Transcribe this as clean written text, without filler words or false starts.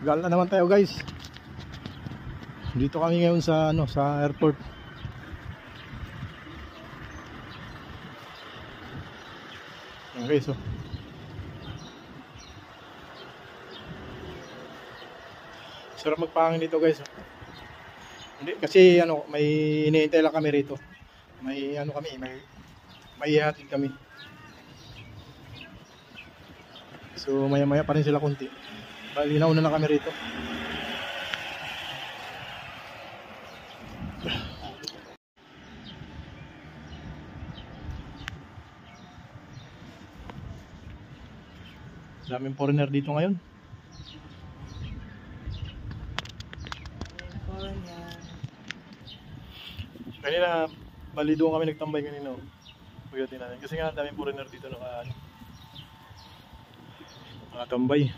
Gala naman tayo guys. Dito kami ngayon sa sa airport. Okay, so sarap magpahangin dito guys. Hindi kasi may iniintay lang kami rito. May kami, may ihatid kami. So maya-maya pa rin sila konti. Bali nauna na kami rito. Daming foreigner dito ngayon. Kanina, bali doon kami nagtambay kanina. Pagdating natin. Kasi nga daming foreigner dito nakatambay.